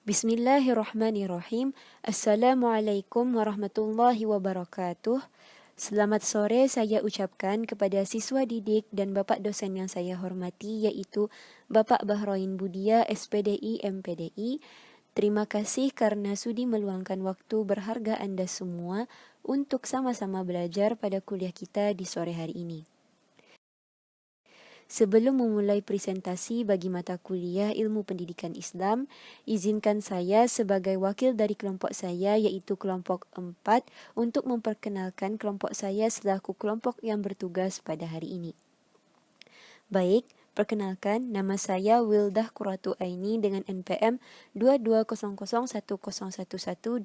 Bismillahirrahmanirrahim. Assalamualaikum warahmatullahi wabarakatuh. Selamat sore saya ucapkan kepada siswa didik dan Bapak dosen yang saya hormati, yaitu Bapak Bahroin Budia, SPDI, MPDI. Terima kasih karena sudi meluangkan waktu berharga Anda semua untuk sama-sama belajar pada kuliah kita di sore hari ini. Sebelum memulai presentasi bagi mata kuliah Ilmu Pendidikan Islam, izinkan saya sebagai wakil dari kelompok saya, yaitu kelompok 4, untuk memperkenalkan kelompok saya selaku kelompok yang bertugas pada hari ini. Baik, perkenalkan, nama saya Wildah Qurratu Aini dengan NPM 220010111235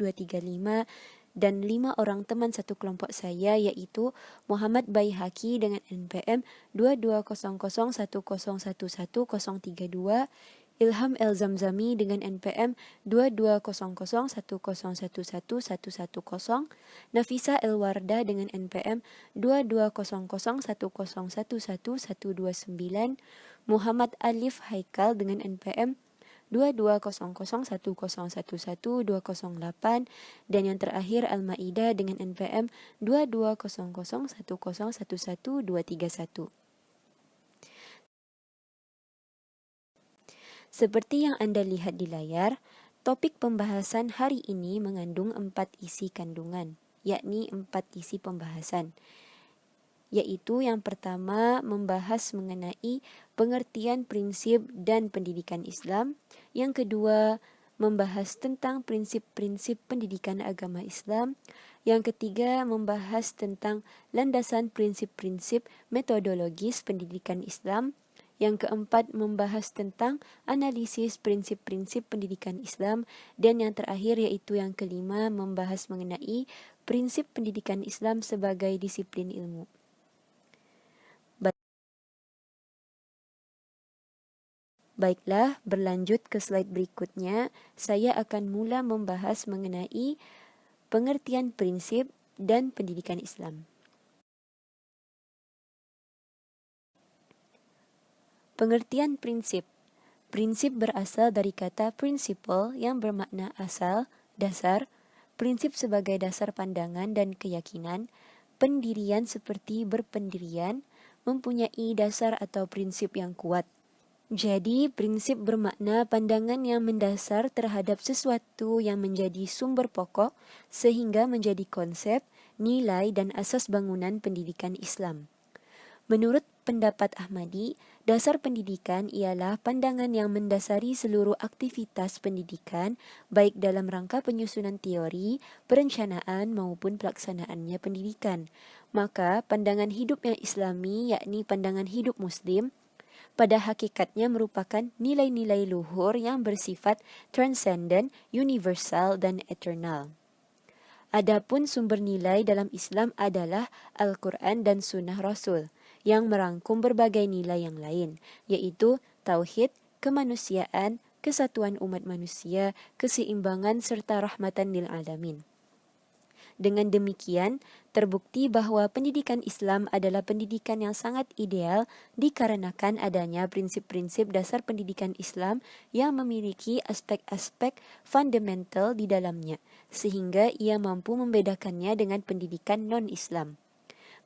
dan 5 orang teman satu kelompok saya, yaitu Muhammad Baihaqi dengan NPM 220010111032, Ilham El-Zamzami dengan NPM 220010111110, Nafisa El-Wardah dengan NPM 220010111129, Muhammad Alif Haikal dengan NPM 220010111208, dan yang terakhir Al-Maidah dengan NPM 220010111231. Seperti yang Anda lihat di layar, topik pembahasan hari ini mengandung 4 isi kandungan, yakni 4 isi pembahasan. Yaitu yang pertama membahas mengenai pengertian prinsip dan pendidikan Islam, yang kedua membahas tentang prinsip-prinsip pendidikan agama Islam, yang ketiga membahas tentang landasan prinsip-prinsip metodologis pendidikan Islam, yang keempat membahas tentang analisis prinsip-prinsip pendidikan Islam, dan yang terakhir yaitu yang kelima membahas mengenai prinsip pendidikan Islam sebagai disiplin ilmu. Baiklah, berlanjut ke slide berikutnya, saya akan mula membahas mengenai pengertian prinsip dan pendidikan Islam. Pengertian prinsip. Prinsip berasal dari kata principle yang bermakna asal, dasar, prinsip sebagai dasar pandangan dan keyakinan, pendirian seperti berpendirian, mempunyai dasar atau prinsip yang kuat. Jadi, prinsip bermakna pandangan yang mendasar terhadap sesuatu yang menjadi sumber pokok sehingga menjadi konsep, nilai, dan asas bangunan pendidikan Islam. Menurut pendapat Ahmadi, dasar pendidikan ialah pandangan yang mendasari seluruh aktivitas pendidikan, baik dalam rangka penyusunan teori, perencanaan, maupun pelaksanaannya pendidikan. Maka, pandangan hidup yang Islami, yakni pandangan hidup Muslim, pada hakikatnya merupakan nilai-nilai luhur yang bersifat transcendent, universal, dan eternal. Adapun sumber nilai dalam Islam adalah Al-Quran dan Sunnah Rasul, yang merangkum berbagai nilai yang lain, yaitu tauhid, kemanusiaan, kesatuan umat manusia, keseimbangan, serta rahmatan lil alamin. Dengan demikian, terbukti bahwa pendidikan Islam adalah pendidikan yang sangat ideal dikarenakan adanya prinsip-prinsip dasar pendidikan Islam yang memiliki aspek-aspek fundamental di dalamnya, sehingga ia mampu membedakannya dengan pendidikan non-Islam.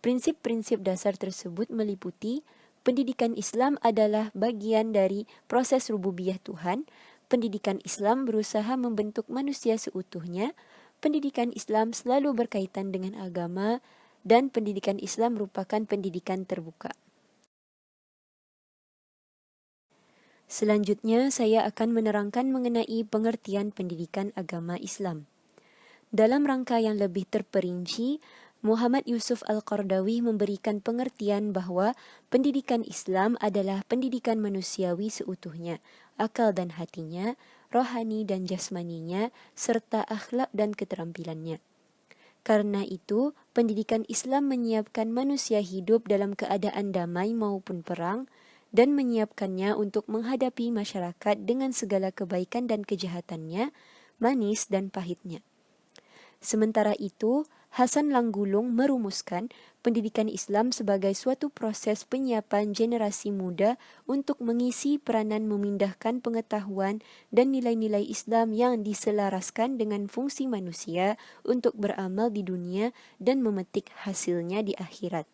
Prinsip-prinsip dasar tersebut meliputi pendidikan Islam adalah bagian dari proses rububiyah Tuhan, pendidikan Islam berusaha membentuk manusia seutuhnya, pendidikan Islam selalu berkaitan dengan agama, dan pendidikan Islam merupakan pendidikan terbuka. Selanjutnya, saya akan menerangkan mengenai pengertian pendidikan agama Islam. Dalam rangka yang lebih terperinci, Muhammad Yusuf Al-Qardawi memberikan pengertian bahwa pendidikan Islam adalah pendidikan manusiawi seutuhnya, akal dan hatinya, rohani dan jasmaninya, serta akhlak dan keterampilannya. Karena itu, pendidikan Islam menyiapkan manusia hidup dalam keadaan damai maupun perang, dan menyiapkannya untuk menghadapi masyarakat dengan segala kebaikan dan kejahatannya, manis dan pahitnya. Sementara itu, Hasan Langgulung merumuskan pendidikan Islam sebagai suatu proses penyiapan generasi muda untuk mengisi peranan memindahkan pengetahuan dan nilai-nilai Islam yang diselaraskan dengan fungsi manusia untuk beramal di dunia dan memetik hasilnya di akhirat.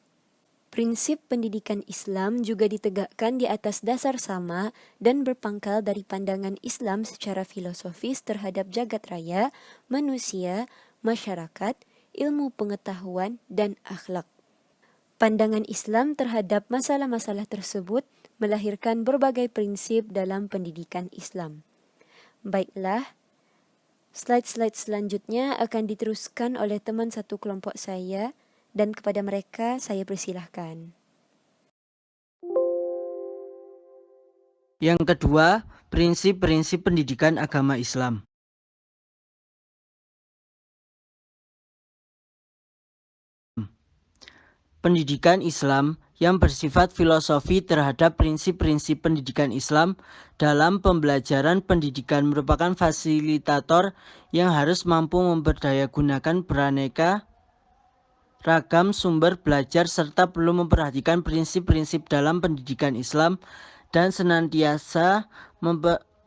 Prinsip pendidikan Islam juga ditegakkan di atas dasar sama dan berpangkal dari pandangan Islam secara filosofis terhadap jagat raya, manusia, masyarakat, ilmu pengetahuan, dan akhlak. Pandangan Islam terhadap masalah-masalah tersebut melahirkan berbagai prinsip dalam pendidikan Islam. Baiklah, slide-slide selanjutnya akan diteruskan oleh teman satu kelompok saya, dan kepada mereka saya persilahkan. Yang kedua, prinsip-prinsip pendidikan agama Islam. Pendidikan Islam yang bersifat filosofi terhadap prinsip-prinsip pendidikan Islam dalam pembelajaran pendidikan merupakan fasilitator yang harus mampu memperdayagunakan beraneka ragam sumber belajar serta perlu memperhatikan prinsip-prinsip dalam pendidikan Islam dan senantiasa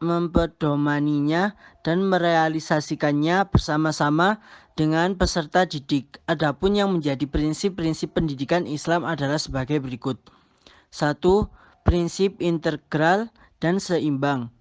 mempedomaninya dan merealisasikannya bersama-sama dengan peserta didik. Adapun yang menjadi prinsip-prinsip pendidikan Islam adalah sebagai berikut. 1. Prinsip integral dan seimbang.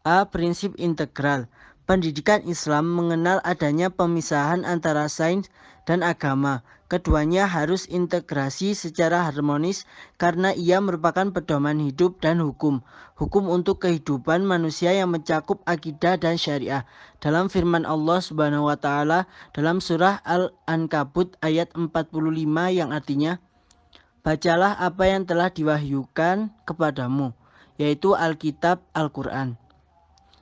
A. Prinsip integral. Pendidikan Islam mengenal adanya pemisahan antara sains dan agama. Keduanya harus integrasi secara harmonis karena ia merupakan pedoman hidup dan hukum. Hukum untuk kehidupan manusia yang mencakup akidah dan syariah. Dalam firman Allah Subhanahu wa taala dalam surah Al-Ankabut ayat 45 yang artinya, bacalah apa yang telah diwahyukan kepadamu, yaitu Alkitab Al-Quran.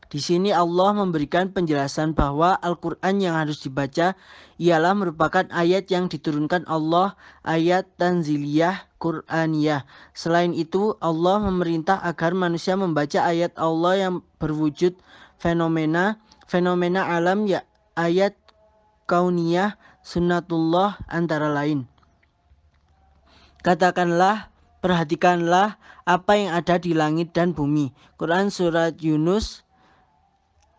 Di sini Allah memberikan penjelasan bahwa Al-Quran yang harus dibaca ialah merupakan ayat yang diturunkan Allah, ayat tanziliyah Qur'aniyah. Selain itu, Allah memerintah agar manusia membaca ayat Allah yang berwujud fenomena alam, ya ayat kauniyah sunnatullah antara lain. Katakanlah, perhatikanlah apa yang ada di langit dan bumi. Quran Surat Yunus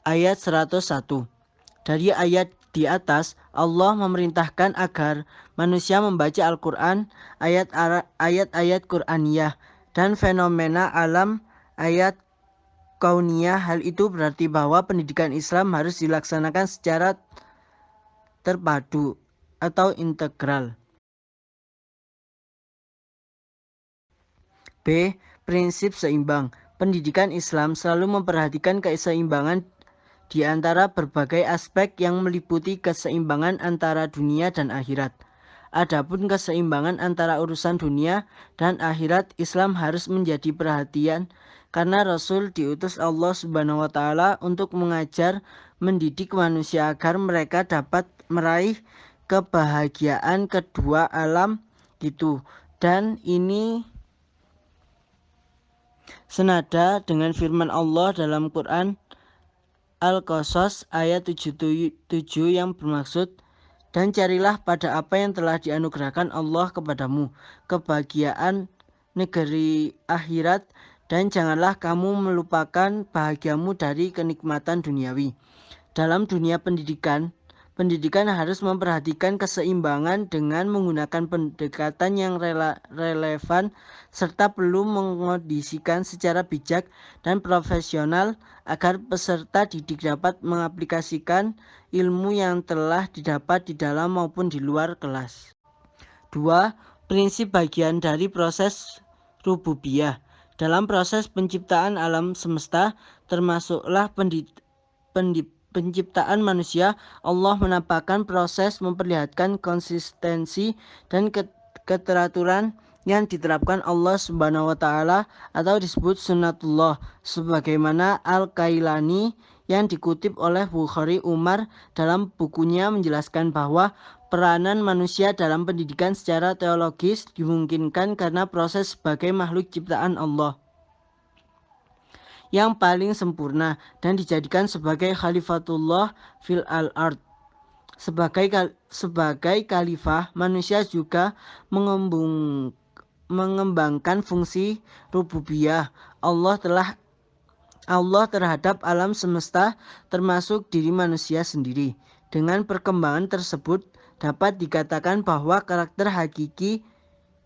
ayat 101. Dari ayat di atas, Allah memerintahkan agar manusia membaca Al-Quran, ayat-ayat Qur'aniyah, dan fenomena alam, ayat kauniyah. Hal itu berarti bahwa pendidikan Islam harus dilaksanakan secara terpadu atau integral. B. Prinsip seimbang. Pendidikan Islam selalu memperhatikan keseimbangan di antara berbagai aspek yang meliputi keseimbangan antara dunia dan akhirat. Adapun keseimbangan antara urusan dunia dan akhirat, Islam harus menjadi perhatian karena Rasul diutus Allah Subhanahu wa taala untuk mengajar, mendidik manusia agar mereka dapat meraih kebahagiaan kedua alam itu. Dan ini senada dengan firman Allah dalam Quran Al-Qasas ayat 77 yang bermaksud, dan carilah pada apa yang telah dianugerahkan Allah kepadamu, kebahagiaan negeri akhirat, dan janganlah kamu melupakan bahagiamu dari kenikmatan duniawi. Dalam dunia pendidikan harus memperhatikan keseimbangan dengan menggunakan pendekatan yang relevan serta perlu mengondisikan secara bijak dan profesional agar peserta didik dapat mengaplikasikan ilmu yang telah didapat di dalam maupun di luar kelas. 2. Prinsip bagian dari proses rububiyah. Dalam proses penciptaan alam semesta, termasuklah penciptaan manusia, Allah menampakkan proses memperlihatkan konsistensi dan keteraturan yang diterapkan Allah Subhanahu wa taala atau disebut sunnatullah, sebagaimana Al-Kailani yang dikutip oleh Bukhari Umar dalam bukunya menjelaskan bahwa peranan manusia dalam pendidikan secara teologis dimungkinkan karena proses sebagai makhluk ciptaan Allah yang paling sempurna dan dijadikan sebagai khalifatullah fil al-ard. Sebagai khalifah, manusia juga mengembangkan fungsi rububiyah Allah terhadap alam semesta termasuk diri manusia sendiri. Dengan perkembangan tersebut dapat dikatakan bahwa karakter hakiki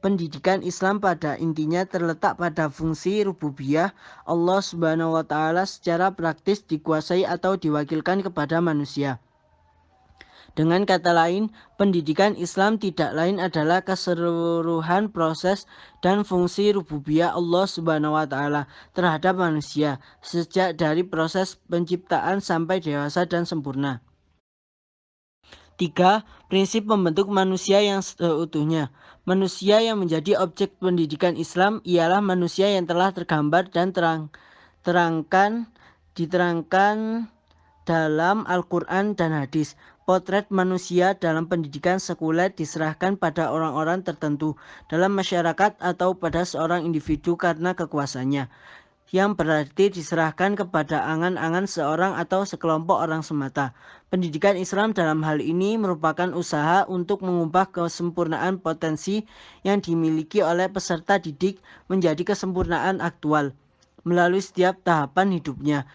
pendidikan Islam pada intinya terletak pada fungsi rububiyah Allah Subhanahu wa taala secara praktis dikuasai atau diwakilkan kepada manusia. Dengan kata lain, pendidikan Islam tidak lain adalah keseluruhan proses dan fungsi rububiyah Allah Subhanahu wa taala terhadap manusia, sejak dari proses penciptaan sampai dewasa dan sempurna. 3. Prinsip membentuk manusia yang seutuhnya. Manusia yang menjadi objek pendidikan Islam ialah manusia yang telah tergambar dan diterangkan dalam Al-Quran dan hadis. Potret manusia dalam pendidikan sekuler diserahkan pada orang-orang tertentu dalam masyarakat atau pada seorang individu karena kekuasaannya, yang berarti diserahkan kepada angan-angan seorang atau sekelompok orang semata. Pendidikan Islam dalam hal ini merupakan usaha untuk mengubah kesempurnaan potensi yang dimiliki oleh peserta didik menjadi kesempurnaan aktual melalui setiap tahapan hidupnya.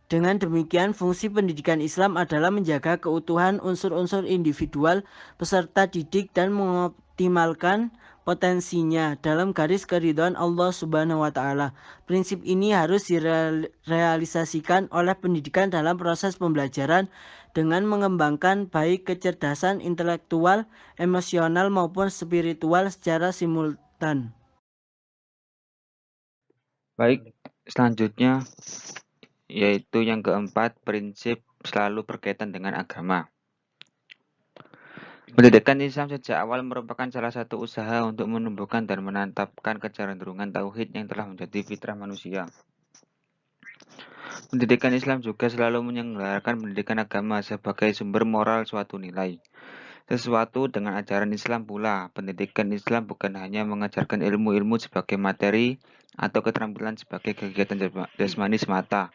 Dengan demikian, fungsi pendidikan Islam adalah menjaga keutuhan unsur-unsur individual peserta didik dan mengoptimalkan potensinya dalam garis keridhaan Allah Subhanahu wa taala. Prinsip ini harus direalisasikan oleh pendidikan dalam proses pembelajaran dengan mengembangkan baik kecerdasan intelektual, emosional maupun spiritual secara simultan. Baik, selanjutnya yaitu yang keempat, prinsip selalu berkaitan dengan agama. Pendidikan Islam sejak awal merupakan salah satu usaha untuk menumbuhkan dan menantapkan kecenderungan tauhid yang telah menjadi fitrah manusia. Pendidikan Islam juga selalu menyelenggarakan pendidikan agama sebagai sumber moral suatu nilai. Sesuatu dengan ajaran Islam pula, pendidikan Islam bukan hanya mengajarkan ilmu-ilmu sebagai materi atau keterampilan sebagai kegiatan jasmani semata,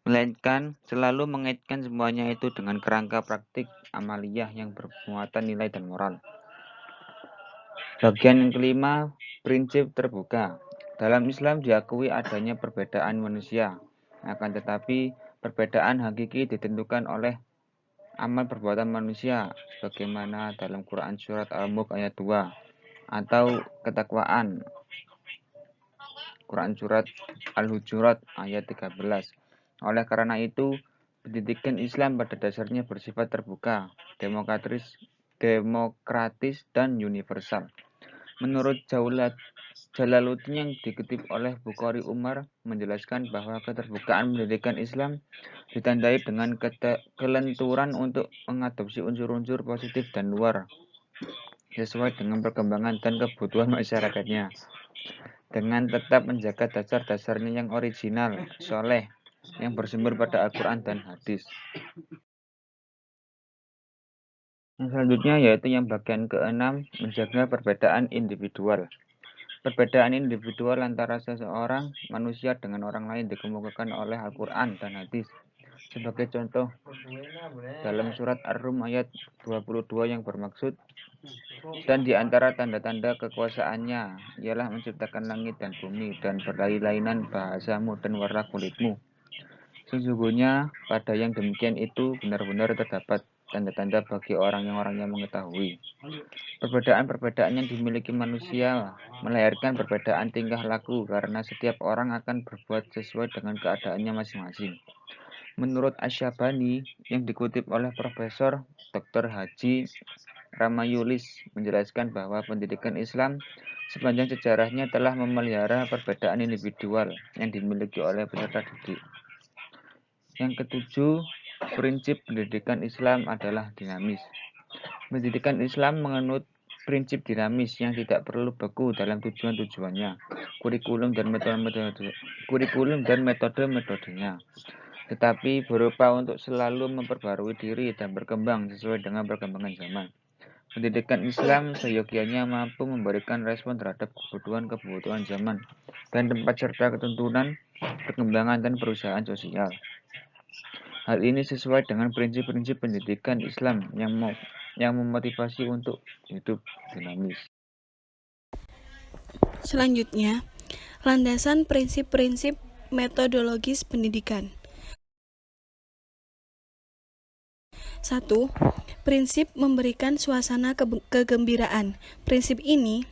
melainkan selalu mengaitkan semuanya itu dengan kerangka praktik amaliyah yang bermuatan nilai dan moral. Bagian yang kelima, prinsip terbuka. Dalam Islam diakui adanya perbedaan manusia, akan tetapi perbedaan hakiki ditentukan oleh amal perbuatan manusia, sebagaimana dalam Quran Surat Al-Mulk ayat 2, atau ketakwaan Quran Surat Al-Hujurat ayat 13. Oleh karena itu, pendidikan Islam pada dasarnya bersifat terbuka, demokratis dan universal. Menurut Jalaluddin yang dikutip oleh Bukhari Umar menjelaskan bahwa keterbukaan pendidikan Islam ditandai dengan kelenturan untuk mengadopsi unsur-unsur positif dan luar sesuai dengan perkembangan dan kebutuhan masyarakatnya, dengan tetap menjaga dasar-dasarnya yang original, soleh, yang bersumber pada Al-Quran dan hadis. Yang selanjutnya yaitu yang bagian keenam, menjaga perbedaan individual. Perbedaan individual antara seseorang manusia dengan orang lain dikemukakan oleh Al-Quran dan hadis. Sebagai contoh, dalam surat Ar-Rum ayat 22 yang bermaksud, dan di antara tanda-tanda kekuasaannya ialah menciptakan langit dan bumi dan berlain-lainan bahasamu dan warna kulitmu. Sesungguhnya pada yang demikian itu benar-benar terdapat tanda-tanda bagi orang yang mengetahui. Perbedaan-perbedaan yang dimiliki manusia melahirkan perbedaan tingkah laku karena setiap orang akan berbuat sesuai dengan keadaannya masing-masing. Menurut Asyabani yang dikutip oleh Profesor Dr. Haji Ramayulis menjelaskan bahwa pendidikan Islam sepanjang sejarahnya telah memelihara perbedaan individual yang dimiliki oleh peserta didik. Yang ketujuh, prinsip pendidikan Islam adalah dinamis. Pendidikan Islam menganut prinsip dinamis yang tidak perlu baku dalam tujuan-tujuannya, kurikulum dan metode-metodenya, tetapi berupa untuk selalu memperbarui diri dan berkembang sesuai dengan perkembangan zaman. Pendidikan Islam seyogianya mampu memberikan respon terhadap kebutuhan-kebutuhan zaman dan tempat serta ketentuan perkembangan dan perusahaan sosial. Hal ini sesuai dengan prinsip-prinsip pendidikan Islam yang memotivasi untuk hidup dinamis. Selanjutnya, landasan prinsip-prinsip metodologis pendidikan. 1. Prinsip memberikan suasana kegembiraan. Prinsip ini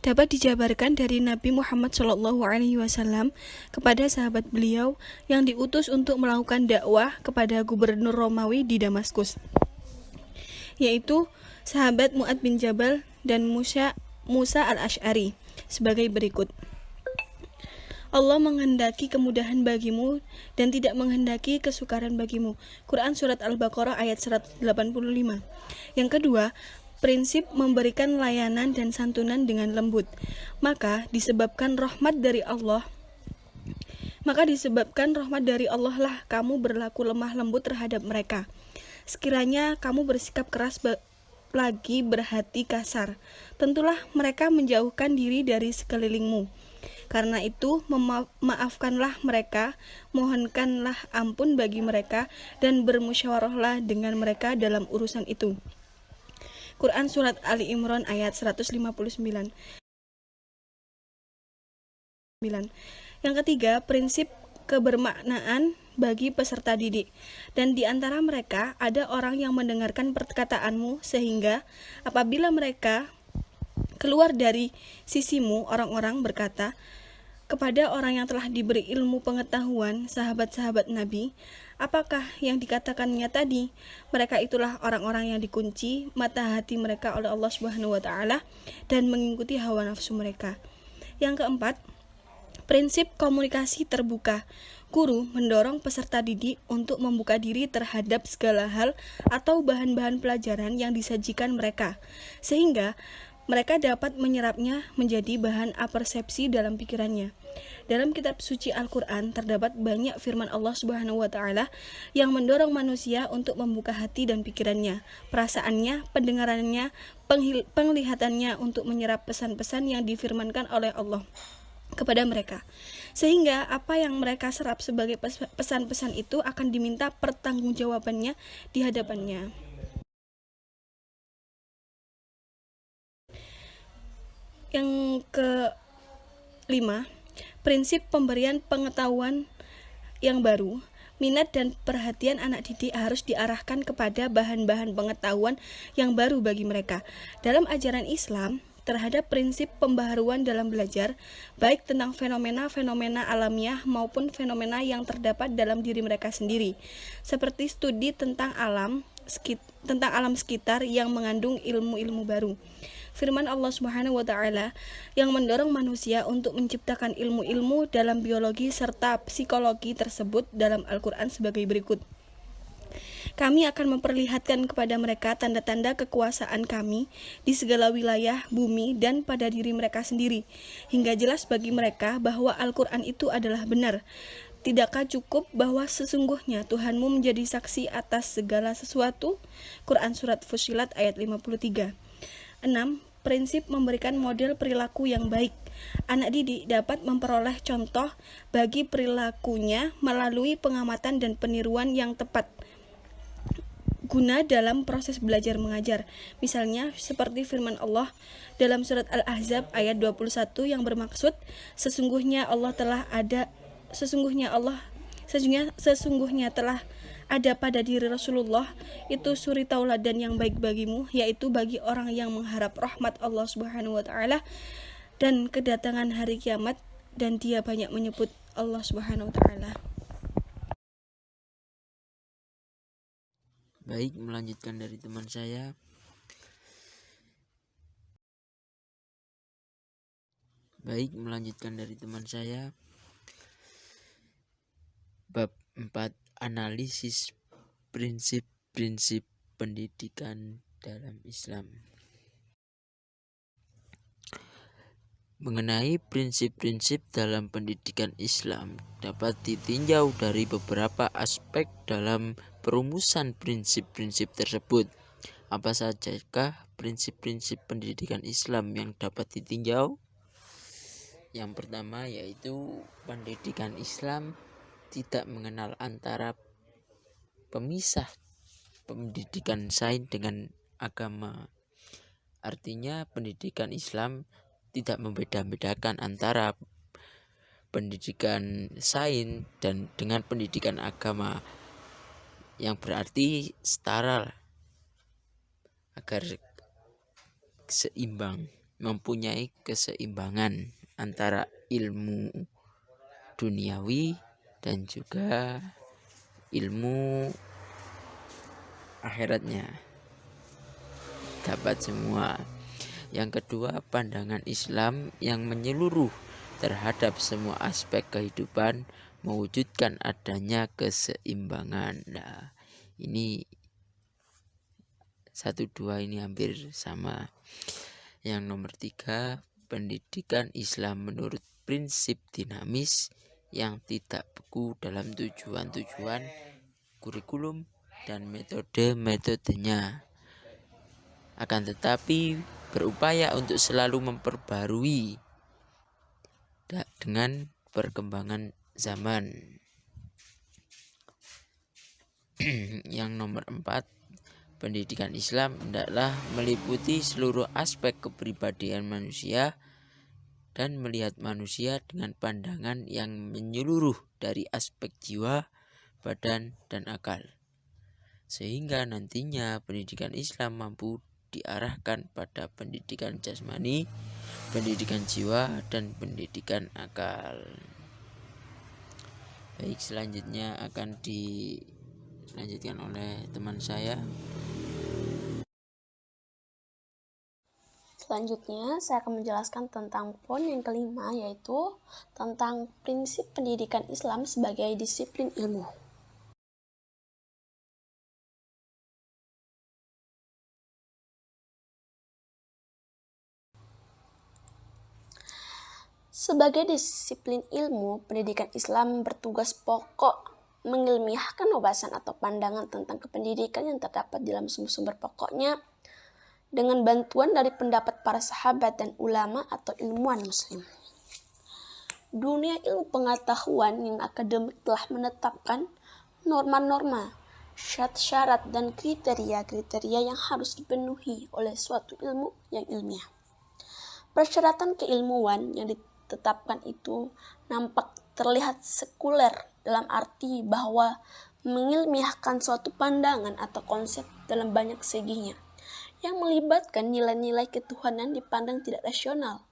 dapat dijabarkan dari Nabi Muhammad SAW kepada sahabat beliau yang diutus untuk melakukan dakwah kepada gubernur Romawi di Damaskus, yaitu sahabat Mu'ad bin Jabal dan Musa al-Ash'ari sebagai berikut. Allah menghendaki kemudahan bagimu dan tidak menghendaki kesukaran bagimu. Quran Surat Al-Baqarah ayat 185. Yang kedua, prinsip memberikan layanan dan santunan dengan lembut. Maka disebabkan rahmat dari Allah lah kamu berlaku lemah lembut terhadap mereka. Sekiranya kamu bersikap keras lagi berhati kasar, tentulah mereka menjauhkan diri dari sekelilingmu. Karena itu, maafkanlah mereka, mohonkanlah ampun bagi mereka, dan bermusyawarahlah dengan mereka dalam urusan itu. Quran Surat Ali Imran ayat 159. Yang ketiga, prinsip kebermaknaan bagi peserta didik. Dan di antara mereka ada orang yang mendengarkan perkataanmu, sehingga apabila mereka keluar dari sisimu, orang-orang berkata kepada orang yang telah diberi ilmu pengetahuan, sahabat-sahabat Nabi, apakah yang dikatakannya tadi? Mereka itulah orang-orang yang dikunci mata hati mereka oleh Allah Subhanahu wa taala dan mengikuti hawa nafsu mereka. Yang keempat, prinsip komunikasi terbuka. Guru mendorong peserta didik untuk membuka diri terhadap segala hal atau bahan-bahan pelajaran yang disajikan mereka, sehingga mereka dapat menyerapnya menjadi bahan apersepsi dalam pikirannya. Dalam kitab suci Al-Quran terdapat banyak firman Allah Subhanahu wa taala yang mendorong manusia untuk membuka hati dan pikirannya, perasaannya, pendengarannya, penglihatannya untuk menyerap pesan-pesan yang difirmankan oleh Allah kepada mereka, sehingga apa yang mereka serap sebagai pesan-pesan itu akan diminta pertanggungjawabannya di hadapannya. Yang kelima, prinsip pemberian pengetahuan yang baru. Minat dan perhatian anak didik harus diarahkan kepada bahan-bahan pengetahuan yang baru bagi mereka. Dalam ajaran Islam, terhadap prinsip pembaharuan dalam belajar, baik tentang fenomena-fenomena alamiah maupun fenomena yang terdapat dalam diri mereka sendiri, seperti studi tentang alam sekitar yang mengandung ilmu-ilmu baru. Firman Allah Subhanahu wa taala yang mendorong manusia untuk menciptakan ilmu-ilmu dalam biologi serta psikologi tersebut dalam Al-Qur'an sebagai berikut. Kami akan memperlihatkan kepada mereka tanda-tanda kekuasaan kami di segala wilayah bumi dan pada diri mereka sendiri, hingga jelas bagi mereka bahwa Al-Qur'an itu adalah benar. Tidakkah cukup bahwa sesungguhnya Tuhanmu menjadi saksi atas segala sesuatu? Quran Surat Fussilat ayat 53. 6. Prinsip memberikan model perilaku yang baik. Anak didik dapat memperoleh contoh bagi perilakunya melalui pengamatan dan peniruan yang tepat guna dalam proses belajar mengajar. Misalnya seperti firman Allah dalam surat Al-Ahzab ayat 21 yang bermaksud sesungguhnya telah ada pada diri Rasulullah itu suri tauladan yang baik bagimu, yaitu bagi orang yang mengharap rahmat Allah Subhanahu wa taala dan kedatangan hari kiamat, dan dia banyak menyebut Allah Subhanahu wa taala. Baik, melanjutkan dari teman saya. Bab 4, analisis prinsip-prinsip pendidikan dalam Islam. Mengenai prinsip-prinsip dalam pendidikan Islam dapat ditinjau dari beberapa aspek dalam perumusan prinsip-prinsip tersebut. Apa sajakah prinsip-prinsip pendidikan Islam yang dapat ditinjau? Yang pertama yaitu pendidikan Islam tidak mengenal antara pemisah pendidikan sains dengan agama. Artinya pendidikan Islam tidak membeda-bedakan antara pendidikan sains dan dengan pendidikan agama, yang berarti setara agar seimbang, mempunyai keseimbangan antara ilmu duniawi dan juga ilmu akhiratnya dapat semua. Yang kedua, pandangan Islam yang menyeluruh terhadap semua aspek kehidupan mewujudkan adanya keseimbangan. Nah, ini 1, 2 ini hampir sama. Yang nomor 3, pendidikan Islam menurut prinsip dinamis yang tidak beku dalam tujuan-tujuan, kurikulum, dan metode-metodenya. Akan tetapi berupaya untuk selalu memperbarui dengan perkembangan zaman. Yang nomor 4, pendidikan Islam hendaklah meliputi seluruh aspek kepribadian manusia dan melihat manusia dengan pandangan yang menyeluruh dari aspek jiwa, badan, dan akal. Sehingga nantinya pendidikan Islam mampu diarahkan pada pendidikan jasmani, pendidikan jiwa, dan pendidikan akal. Baik, selanjutnya akan dilanjutkan oleh teman saya. Selanjutnya, saya akan menjelaskan tentang poin yang kelima, yaitu tentang prinsip pendidikan Islam sebagai disiplin ilmu. Sebagai disiplin ilmu, pendidikan Islam bertugas pokok mengilmiahkan wawasan atau pandangan tentang kependidikan yang terdapat dalam sumber-sumber pokoknya dengan bantuan dari pendapat para sahabat dan ulama atau ilmuwan muslim. Dunia ilmu pengetahuan yang akademik telah menetapkan norma-norma, syarat-syarat, dan kriteria-kriteria yang harus dipenuhi oleh suatu ilmu yang ilmiah. Persyaratan keilmuan yang ditetapkan itu nampak terlihat sekuler dalam arti bahwa mengilmiahkan suatu pandangan atau konsep dalam banyak seginya, yang melibatkan nilai-nilai ketuhanan dipandang tidak rasional,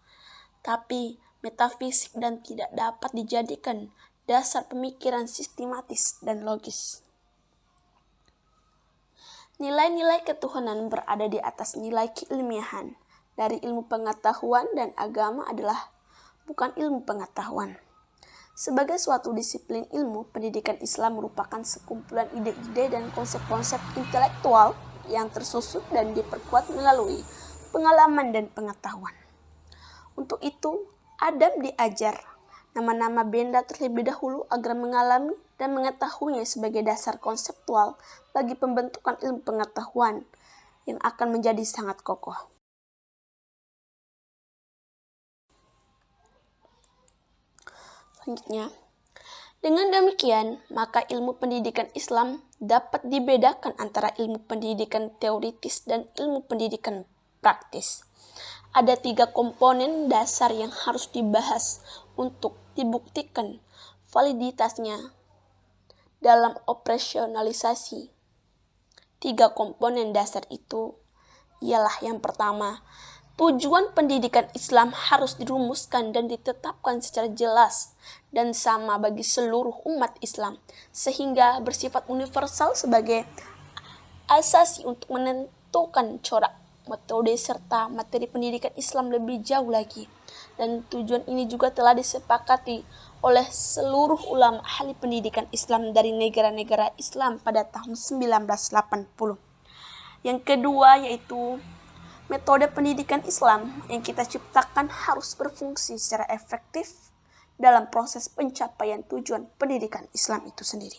tapi metafisik dan tidak dapat dijadikan dasar pemikiran sistematis dan logis. Nilai-nilai ketuhanan berada di atas nilai keilmiahan dari ilmu pengetahuan, dan agama adalah bukan ilmu pengetahuan. Sebagai suatu disiplin ilmu, pendidikan Islam merupakan sekumpulan ide-ide dan konsep-konsep intelektual yang tersusun dan diperkuat melalui pengalaman dan pengetahuan. Untuk itu, Adam diajar nama-nama benda terlebih dahulu agar mengalami dan mengetahuinya sebagai dasar konseptual bagi pembentukan ilmu pengetahuan yang akan menjadi sangat kokoh. Selanjutnya, dengan demikian, maka ilmu pendidikan Islam dapat dibedakan antara ilmu pendidikan teoritis dan ilmu pendidikan praktis. Ada 3 komponen dasar yang harus dibahas untuk dibuktikan validitasnya dalam operasionalisasi. 3 komponen dasar itu ialah yang pertama, tujuan pendidikan Islam harus dirumuskan dan ditetapkan secara jelas dan sama bagi seluruh umat Islam, sehingga bersifat universal sebagai asasi untuk menentukan corak, metode, serta materi pendidikan Islam lebih jauh lagi. Dan tujuan ini juga telah disepakati oleh seluruh ulama ahli pendidikan Islam dari negara-negara Islam pada tahun 1980. Yang kedua yaitu metode pendidikan Islam yang kita ciptakan harus berfungsi secara efektif dalam proses pencapaian tujuan pendidikan Islam itu sendiri.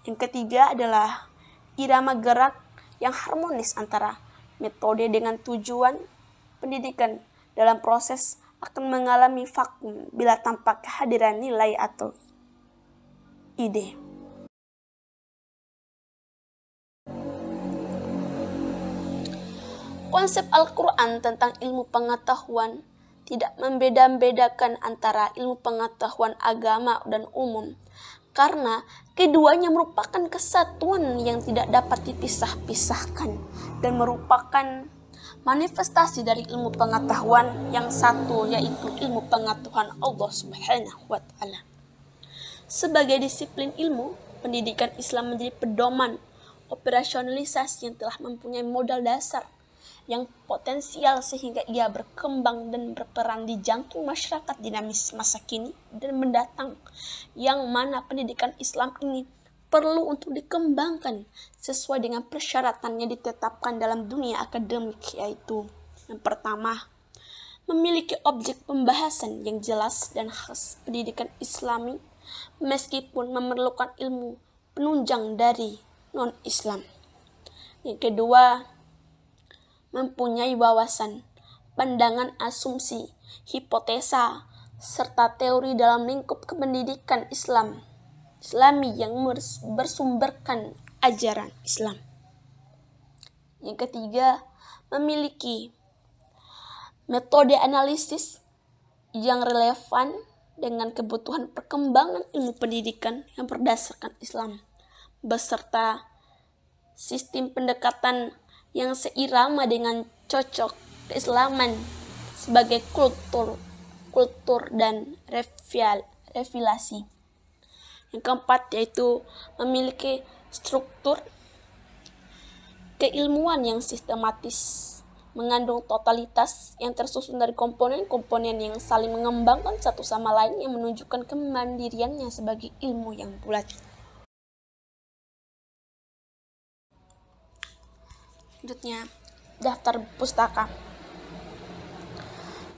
Yang ketiga adalah irama gerak yang harmonis antara metode dengan tujuan pendidikan dalam proses akan mengalami vakum bila tanpa kehadiran nilai atau ide. Konsep Al-Quran tentang ilmu pengetahuan tidak membeda-bedakan antara ilmu pengetahuan agama dan umum, karena keduanya merupakan kesatuan yang tidak dapat dipisah-pisahkan dan merupakan manifestasi dari ilmu pengetahuan yang satu, yaitu ilmu pengetahuan Allah Subhanahu wa Ta'ala. Sebagai disiplin ilmu, pendidikan Islam menjadi pedoman operasionalisasi yang telah mempunyai modal dasar yang potensial sehingga ia berkembang dan berperan di jantung masyarakat dinamis masa kini dan mendatang, yang mana pendidikan Islam ini perlu untuk dikembangkan sesuai dengan persyaratan yang ditetapkan dalam dunia akademik, yaitu yang pertama, memiliki objek pembahasan yang jelas dan khas pendidikan Islami meskipun memerlukan ilmu penunjang dari non-Islam. Yang kedua, mempunyai wawasan, pandangan asumsi, hipotesa, serta teori dalam lingkup kependidikan Islami yang bersumberkan ajaran Islam. Yang ketiga, memiliki metode analisis yang relevan dengan kebutuhan perkembangan ilmu pendidikan yang berdasarkan Islam, beserta sistem pendekatan yang seirama dengan cocok keislaman sebagai kultur dan revilasi. Yang keempat yaitu memiliki struktur keilmuan yang sistematis, mengandung totalitas yang tersusun dari komponen-komponen yang saling mengembangkan satu sama lain yang menunjukkan kemandiriannya sebagai ilmu yang bulat. Selanjutnya, daftar pustaka.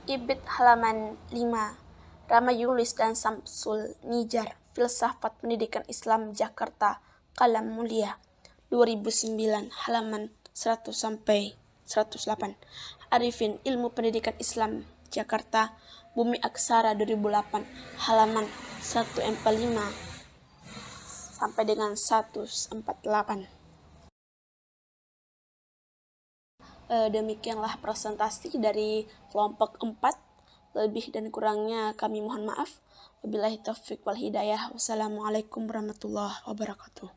Ibid halaman 5, Ramayulis dan Samsul Nijar, Filsafat Pendidikan Islam Jakarta, Kalam Mulia, 2009, halaman 100 sampai 108. Arifin, Ilmu Pendidikan Islam Jakarta, Bumi Aksara, 2008, halaman 145 sampai dengan 148. Demikianlah presentasi dari kelompok 4. Lebih dan kurangnya kami mohon maaf. Wabillahi taufiq wal hidayah. Wassalamualaikum warahmatullahi wabarakatuh.